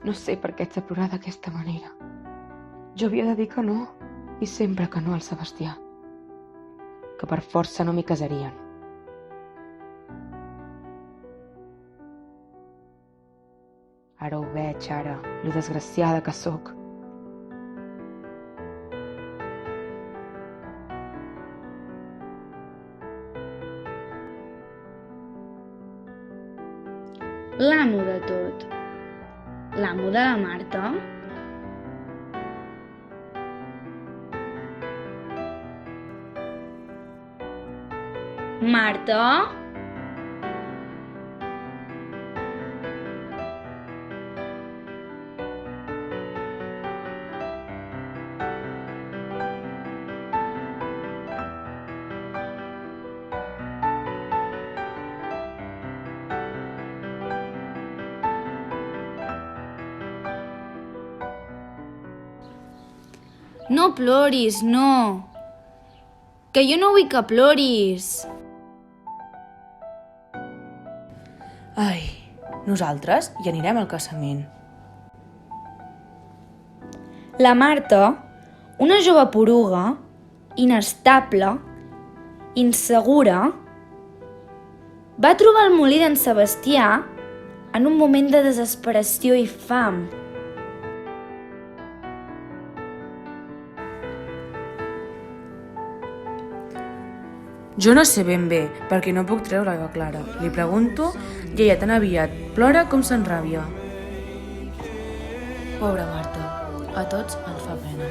No sé per què ets de plorar d'aquesta manera. Jo havia de dir que no, i sempre que no al Sebastià. Que per força no m'hi casarien. Ara ho veig, ara, lo desgraciada que sóc. L'amo de tot. L'amo de la Marta? Marta? No ploris, no. Que jo no vull que ploris. Ai, nosaltres hi anirem al casament. La Marta, una jove poruga, inestable, insegura, va trobar el molí d'en Sebastià en un moment de desesperació i fam. Jo no sé ben bé, perquè no puc treure-la clara. Li pregunto i ella tan aviat plora com s'enràbia. Pobra Marta, a tots ens fa pena.